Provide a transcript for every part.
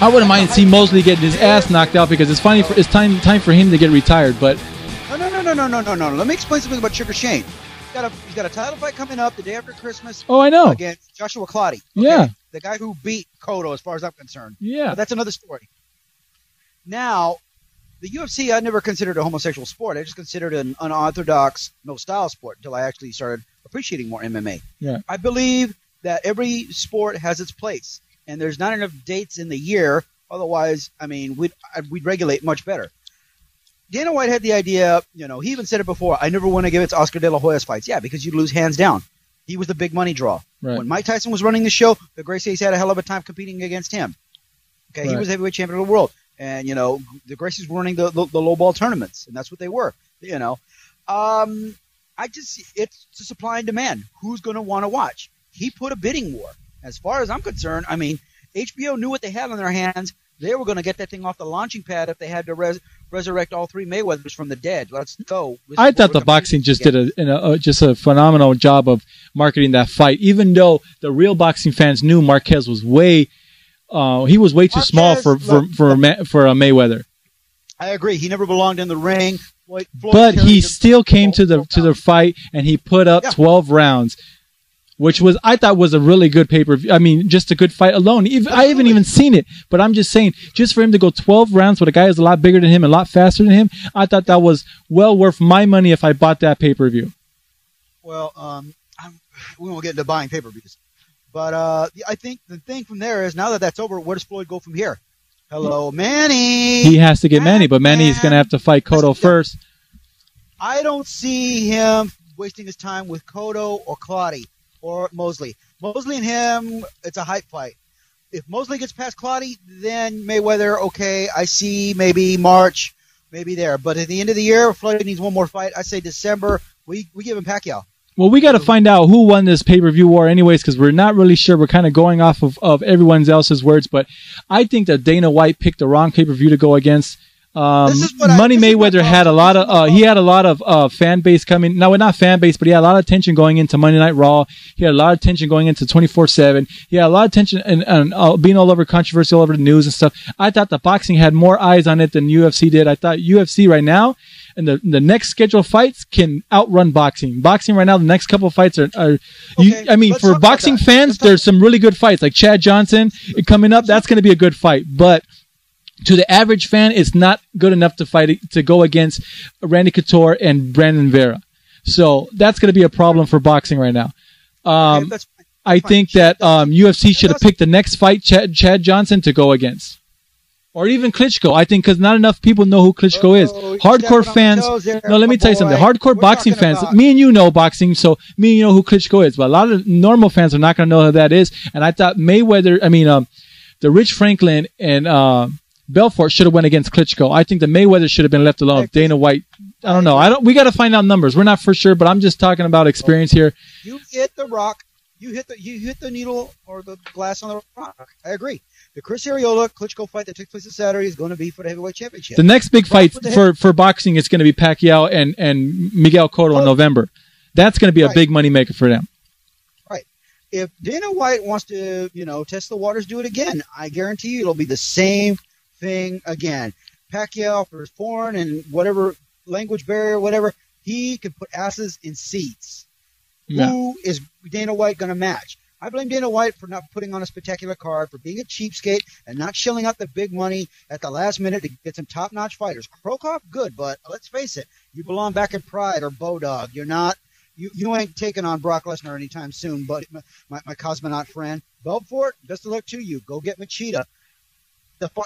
I wouldn't mind seeing Mosley getting his ass knocked out because it's funny. It's time for him to get retired. But no. Let me explain something about Sugar Shane. He's got a title fight coming up the day after Christmas. Oh, I know. Against Joshua Clottey. Okay? Yeah. The guy who beat Cotto, as far as I'm concerned. Yeah. But that's another story. Now, the UFC, I never considered a homosexual sport. I just considered it an unorthodox, no-style sport until I actually started appreciating more MMA. Yeah. I believe that every sport has its place, and there's not enough dates in the year. Otherwise, I mean, we'd regulate much better. Dana White had the idea, he even said it before, I never want to give it to Oscar De La Hoya's fights. Yeah, because you'd lose hands down. He was the big money draw. Right. When Mike Tyson was running the show, the Gracies had a hell of a time competing against him. Okay, right. He was heavyweight champion of the world. And, the Gracies were running the low-ball tournaments, and that's what they were, it's a supply and demand. Who's going to want to watch? He put a bidding war. As far as I'm concerned, I mean, HBO knew what they had on their hands. They were going to get that thing off the launching pad if they had to resurrect all three Mayweathers from the dead. Let's go. I thought the boxing just did a phenomenal job of marketing that fight, even though the real boxing fans knew Marquez was way too small for a Mayweather. I agree. He never belonged in the ring. But he still came to the fight, and he put up 12 rounds. Which I thought was a really good pay-per-view. I mean, just a good fight alone. I haven't even seen it, but I'm just saying, just for him to go 12 rounds with a guy who's a lot bigger than him and a lot faster than him, I thought that was well worth my money if I bought that pay-per-view. Well, we won't get into buying pay-per-views. But I think the thing from there is, now that that's over, where does Floyd go from here? Hello, Manny. He has to get Manny, but Manny's going to have to fight Cotto first. I don't see him wasting his time with Cotto or Clottey. Or Mosley. Mosley and him, it's a hype fight. If Mosley gets past Clottey, then Mayweather, okay, I see maybe March, maybe there. But at the end of the year, Floyd needs one more fight. I say December. We give him Pacquiao. Well, we got to find out who won this pay-per-view war anyways, because we're not really sure. We're kind of going off of everyone else's words. But I think that Dana White picked the wrong pay-per-view to go against. Money Mayweather had a lot of fan base coming. No, not fan base, but he had a lot of attention going into Monday Night Raw. He had a lot of attention going into 24/7. He had a lot of attention and being all over controversy, all over the news and stuff. I thought the boxing had more eyes on it than UFC did. I thought UFC right now and the next scheduled fights can outrun boxing. Boxing right now, the next couple of fights are for boxing fans, there's some really good fights like Chad Johnson coming up. That's going to be a good fight, but to the average fan, it's not good enough to go against Randy Couture and Brandon Vera. So that's going to be a problem for boxing right now. I think that UFC should have picked the next fight, Chad Johnson, to go against. Or even Klitschko, I think, because not enough people know who Klitschko is. Hardcore fans, let me tell you something. Hardcore boxing fans, me and you know boxing, so me and you know who Klitschko is. But a lot of normal fans are not going to know who that is. And I thought the Rich Franklin and Belfort should have went against Klitschko. I think the Mayweather should have been left alone. Dana White, I don't know. We got to find out numbers. We're not for sure, but I'm just talking about experience here. You hit the rock. You hit the needle or the glass on the rock. I agree. The Chris Arreola Klitschko fight that takes place this Saturday is going to be for the heavyweight championship. The next big fight for boxing is going to be Pacquiao and Miguel Cotto in November. That's going to be a big money maker for them. Right. If Dana White wants to, test the waters, do it again. I guarantee you it'll be the same thing again. Pacquiao for his foreign and whatever language barrier, whatever, he can put asses in seats. Yeah. Who is Dana White going to match? I blame Dana White for not putting on a spectacular card, for being a cheapskate and not shelling out the big money at the last minute to get some top-notch fighters. Krokop, good, but let's face it, you belong back at Pride or Bodog. You're not. You ain't taking on Brock Lesnar anytime soon, buddy, my cosmonaut friend. Belfort, best of luck to you. Go get Machida.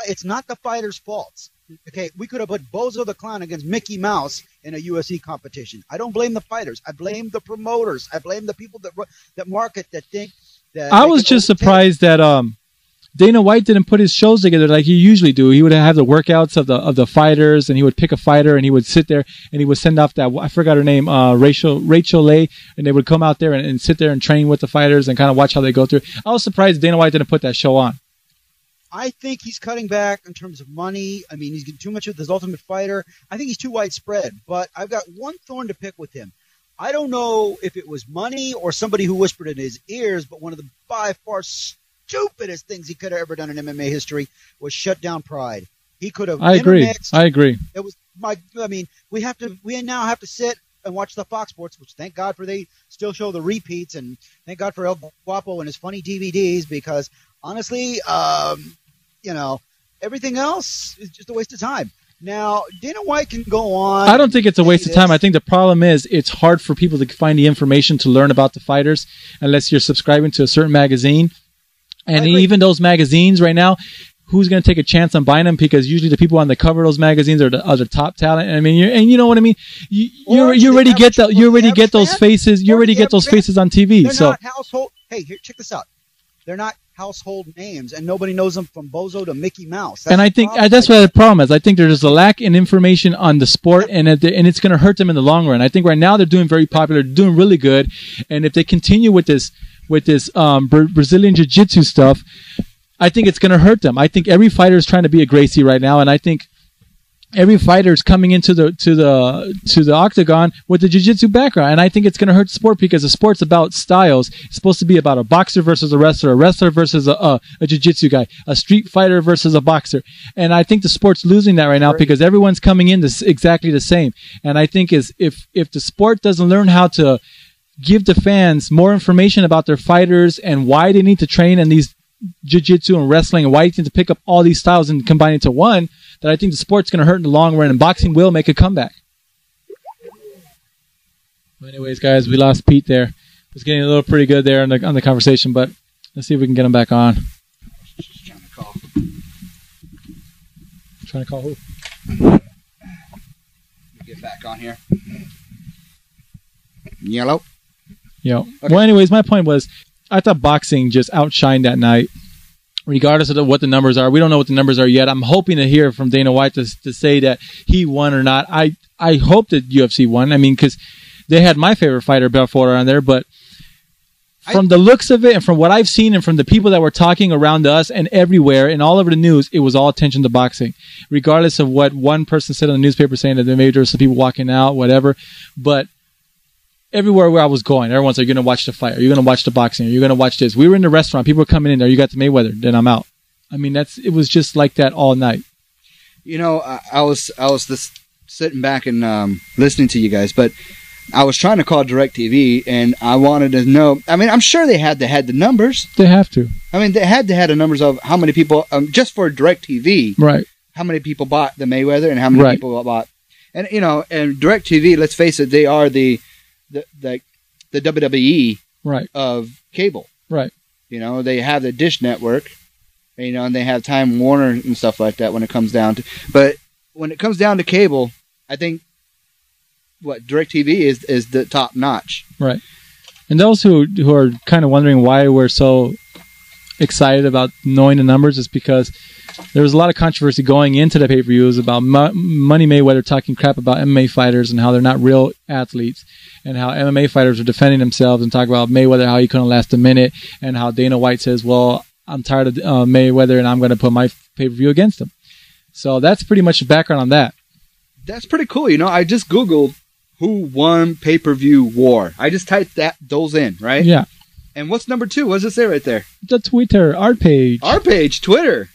It's not the fighter's fault. Okay, we could have put Bozo the Clown against Mickey Mouse in a UFC competition. I don't blame the fighters. I blame the promoters. I blame the people that market, that think that. I was just surprised that Dana White didn't put his shows together like he usually do. He would have the workouts of the fighters, and he would pick a fighter, and he would sit there, and he would send off that, I forgot her name, Rachel Lay, and they would come out there and sit there and train with the fighters and kind of watch how they go through. I was surprised Dana White didn't put that show on. I think he's cutting back in terms of money. I mean, he's getting too much with his Ultimate Fighter. I think he's too widespread, but I've got one thorn to pick with him. I don't know if it was money or somebody who whispered in his ears, but one of the by far stupidest things he could have ever done in MMA history was shut down Pride. He could have. I agree. It was we now have to sit and watch the Fox Sports, which thank God for they still show the repeats, and thank God for El Guapo and his funny DVDs, because honestly, everything else is just a waste of time. Now, Dana White can go on. I don't think it's a waste of time. I think the problem is it's hard for people to find the information to learn about the fighters unless you're subscribing to a certain magazine. And even those magazines right now, who's going to take a chance on buying them? Because usually the people on the cover of those magazines are the top talent. I mean, you know what I mean. You already get those faces. You already get those faces on TV. They're not household. Hey, here, check this out. They're not household names, and nobody knows them from Bozo to Mickey Mouse. And I think that's what the problem is. I think there's a lack in information on the sport, and it's going to hurt them in the long run. I think right now they're doing very popular, they're doing really good, and if they continue with this Brazilian Jiu-Jitsu stuff, I think it's going to hurt them. I think every fighter is trying to be a Gracie right now, and I think every fighter is coming into the octagon with a jiu-jitsu background, and I think it's going to hurt the sport because the sport's about styles. It's supposed to be about a boxer versus a wrestler versus a jiu-jitsu guy, a street fighter versus a boxer, and I think the sport's losing that right now because everyone's coming in exactly the same. And I think if the sport doesn't learn how to give the fans more information about their fighters and why they need to train in these jiu-jitsu and wrestling and why you need to pick up all these styles and combine it to one, that I think the sport's going to hurt in the long run, and boxing will make a comeback. Well, anyways, guys, we lost Pete there. It was getting a little pretty good there on the conversation, but let's see if we can get him back on. Just trying to call. Trying to call who? Get back on here. Yellow. Yo. Okay. Well, anyways, my point was, I thought boxing just outshined that night. Regardless of what the numbers are, we don't know what the numbers are yet. I'm hoping to hear from Dana White to say that he won or not. I hope that UFC won. I mean, because they had my favorite fighter, Belfort, on there. But from the looks of it and from what I've seen and from the people that were talking around us and everywhere and all over the news, it was all attention to boxing. Regardless of what one person said on the newspaper saying that maybe there were some people walking out, whatever. But everywhere where I was going, everyone's like, "You're going to watch the fight. Are you going to watch the boxing? Are you going to watch this?" We were in the restaurant. People were coming in there. You got the Mayweather. Then I'm out. I mean, it was just like that all night. You know, I was just sitting back and listening to you guys, but I was trying to call DirecTV, and I wanted to know. I mean, I'm sure they had the numbers. They have to. I mean, they had the numbers of how many people, just for DirecTV, right? How many people bought the Mayweather and how many people bought, and and DirecTV. Let's face it, they are the WWE of cable. Right. They have the Dish Network, and they have Time Warner and stuff like that when it comes down to. But when it comes down to cable, I think DirecTV is the top notch. Right. And those who are kind of wondering why we're so excited about knowing the numbers is because there was a lot of controversy going into the pay-per-view. It was about Money Mayweather talking crap about MMA fighters and how they're not real athletes, and how MMA fighters are defending themselves and talking about Mayweather, how he couldn't last a minute, and how Dana White says, well, I'm tired of Mayweather and I'm going to put my pay-per-view against him. So that's pretty much the background on that. That's pretty cool. I just Googled who won pay-per-view war. I just typed those in, right? Yeah. And what's number 2? What does it say right there? The Twitter, our page. Our page, Twitter.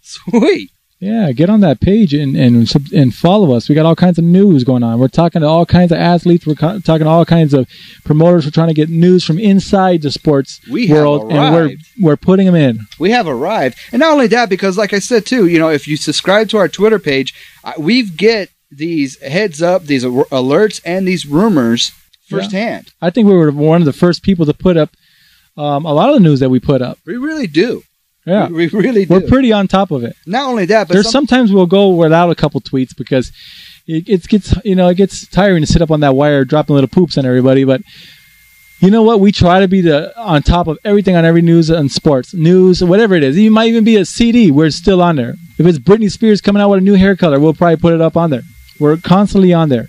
Sweet. Yeah, get on that page and follow us. We got all kinds of news going on. We're talking to all kinds of athletes. We're talking to all kinds of promoters. We're trying to get news from inside the sports world, and we're putting them in. We have arrived. And not only that, because like I said, too, if you subscribe to our Twitter page, we get these heads up, these alerts, and these rumors firsthand. Yeah. I think we were one of the first people to put up a lot of the news that we put up. We really do. Yeah, we really do. We're pretty on top of it. Not only that, but sometimes we'll go without a couple tweets because it gets tiring to sit up on that wire dropping little poops on everybody. But you know what? We try to be on top of everything on every news and sports news, whatever it is. It might even be a CD. We're still on there. If it's Britney Spears coming out with a new hair color, we'll probably put it up on there. We're constantly on there.